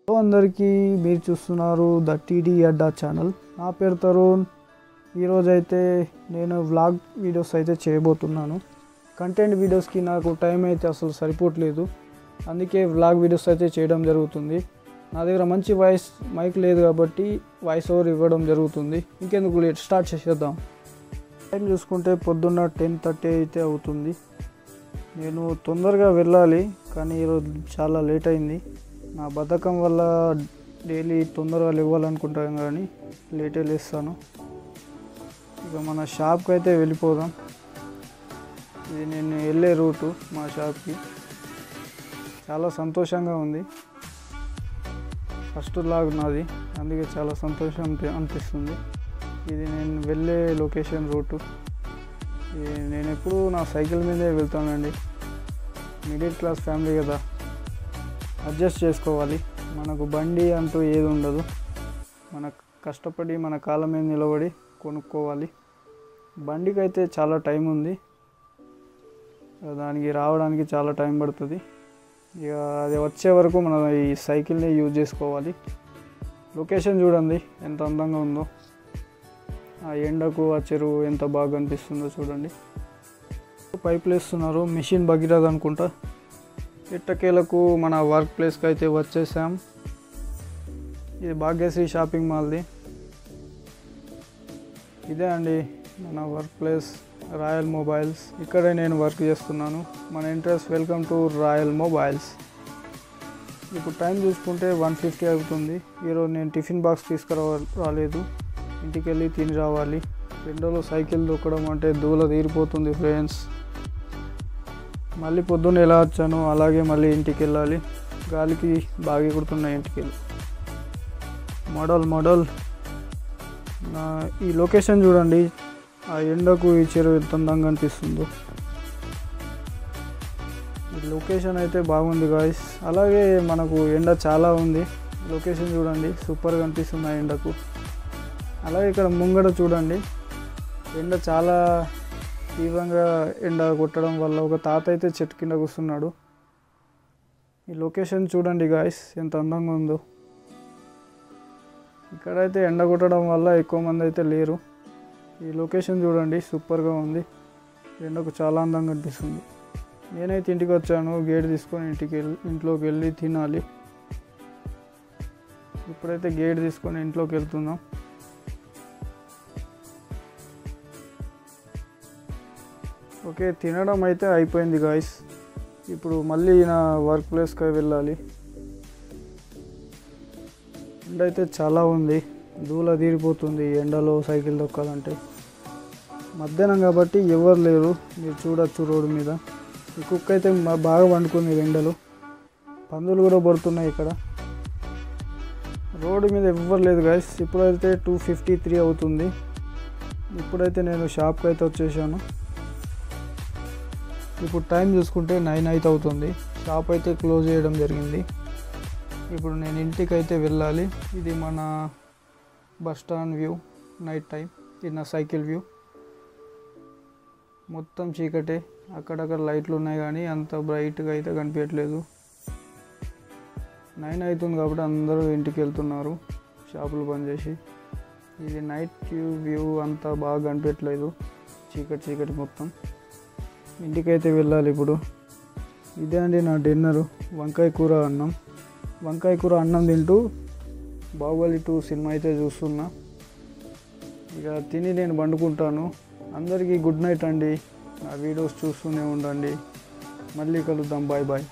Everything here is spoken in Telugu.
హలో అందరికీ, మీరు చూస్తున్నారు ద టీడీ అడ్డా ఛానల్. నా పేరు తరుణ్. ఈరోజు అయితే నేను వ్లాగ్ వీడియోస్ అయితే చేయబోతున్నాను. కంటెంట్ వీడియోస్కి నాకు టైం అయితే అసలు సరిపోవట్లేదు, అందుకే వ్లాగ్ వీడియోస్ అయితే చేయడం జరుగుతుంది. నా దగ్గర మంచి వాయిస్ మైక్ లేదు కాబట్టి వాయిస్ ఓవర్ ఇవ్వడం జరుగుతుంది. ఇంకెందుకు లేట్, స్టార్ట్ చేసేద్దాం. టైం చూసుకుంటే పొద్దున్న 10:30 అయితే అవుతుంది. నేను తొందరగా వెళ్ళాలి కానీ ఈరోజు చాలా లేట్ అయింది. నా బద్ధకం వల్ల డైలీ తొందరగా లేవాలనుకుంటాను కానీ లేటే లేస్తాను. ఇక మన షాప్కి అయితే వెళ్ళిపోదాం. ఇది నేను వెళ్ళే రూటు మా షాప్కి. చాలా సంతోషంగా ఉంది. ఫస్ట్ లాగ్ నాది, అందుకే చాలా సంతోషం అనిపిస్తుంది. ఇది నేను వెళ్ళే లొకేషన్ రూటు. నేను ఎప్పుడు నా సైకిల్ మీదే వెళ్తానండి. మిడిల్ క్లాస్ ఫ్యామిలీ కదా, అడ్జస్ట్ చేసుకోవాలి. మనకు బండి అంటూ ఏది ఉండదు. మన కష్టపడి మన కాళ్ళ మీద నిలబడి కొనుక్కోవాలి. బండికి అయితే చాలా టైం ఉంది, దానికి రావడానికి చాలా టైం పడుతుంది. ఇక అది వచ్చే వరకు మనం ఈ సైకిల్ని యూజ్ చేసుకోవాలి. లొకేషన్ చూడండి ఎంత అందంగా ఉందో. ఆ ఎండకు ఆ చెరువు ఎంత బాగా కనిపిస్తుందో చూడండి. పైపులు వేస్తున్నారు, మిషన్ భగీరథ అనుకుంటా. ఎట్టకేలకు మన వర్క్ ప్లేస్కి అయితే వచ్చేసాం. ఇది భాగ్యశ్రీ షాపింగ్ మాల్ది. ఇదే అండి మన వర్క్ ప్లేస్, రాయల్ మొబైల్స్. ఇక్కడే నేను వర్క్ చేస్తున్నాను. మన interest, welcome to royal mobiles. ఇప్పుడు టైం చూసుకుంటే 1:50 అవుతుంది. ఈరోజు నేను టిఫిన్ బాక్స్ తీసుకురాలేదు, ఇంటికి వెళ్ళి తిని రావాలి. ఎండలో సైకిల్ దొక్కడం అంటే దూల తీరిపోతుంది ఫ్రెండ్స్. మళ్ళీ పొద్దున్న ఎలా వచ్చాను అలాగే మళ్ళీ ఇంటికి వెళ్ళాలి. గాలికి బాగా ఎగురుతున్నాయి ఇంటికి వెళ్ళి. మోడల్ ఈ లొకేషన్ చూడండి. ఆ ఎండకు ఈ చెరువు ఎంత అందంగా అనిపిస్తుందో. ఈ లొకేషన్ అయితే బాగుంది గాయ్స్. అలాగే మనకు ఎండ చాలా ఉంది. లొకేషన్ చూడండి, సూపర్గా అనిపిస్తుంది ఆ ఎండకు. అలాగే ఇక్కడ ముంగడ చూడండి, ఎండ చాలా తీవ్రంగా ఎండ కొట్టడం వల్ల ఒక తాత అయితే చెట్టు కింద కూర్చున్నాడు. ఈ లొకేషన్ చూడండి గాయ్స్ ఎంత అందంగా ఉందో. ఇక్కడైతే ఎండ కొట్టడం వల్ల ఎక్కువ మంది అయితే లేరు. ఈ లొకేషన్ చూడండి, సూపర్గా ఉంది. ఎండకు చాలా అందంగా అనిపిస్తుంది. నేనైతే ఇంటికి వచ్చాను, గేట్ తీసుకొని ఇంట్లోకి వెళ్ళి తినాలి. ఇప్పుడైతే గేట్ తీసుకొని ఇంట్లోకి వెళ్తున్నాం. ఓకే, తినడం అయితే అయిపోయింది గాయ్స్. ఇప్పుడు మళ్ళీ నా వర్క్ ప్లేస్కి వెళ్ళాలి. ఎండ అయితే చాలా ఉంది, దూల తీరిపోతుంది ఎండలో సైకిల్ తొక్కాలంటే. మధ్యాహ్నం కాబట్టి ఎవరు లేరు, మీరు చూడొచ్చు రోడ్డు మీద. ఈ కుక్క అయితే బాగా పండుకుంది ఎండలో. పందులు కూడా పడుతున్నాయి ఇక్కడ. రోడ్డు మీద ఎవ్వరు లేదు గాయ్స్. ఇప్పుడైతే 2:53 అవుతుంది. ఇప్పుడైతే నేను షాప్కి అయితే వచ్చేసాను. ఇప్పుడు టైం చూసుకుంటే 9 అయితే అవుతుంది. షాప్ అయితే క్లోజ్ చేయడం జరిగింది. ఇప్పుడు నేను ఇంటికి అయితే వెళ్ళాలి. ఇది మన bus stand view, night time. ఇది నా సైకిల్ వ్యూ. మొత్తం చీకటే, అక్కడక్కడ లైట్లు ఉన్నాయి కానీ అంత బ్రైట్గా అయితే కనిపించట్లేదు. 9 అవుతుంది కాబట్టి అందరూ ఇంటికి వెళ్తున్నారు షాపులు బంద్ చేసి. ఇది నైట్ వ్యూ, అంత బాగా కనిపించట్లేదు, చీకటి మొత్తం. ఇంటికైతే వెళ్ళాలి ఇప్పుడు. ఇదే అండి నా డిన్నరు, వంకాయ కూర అన్నం తింటూ బాహుబలి 2 సినిమా అయితే చూస్తున్నా. ఇక తిని నేను పండుకుంటాను. అందరికీ గుడ్ నైట్ అండి. నా వీడియోస్ చూస్తూనే ఉండండి. మళ్ళీ కలుద్దాం. Bye bye.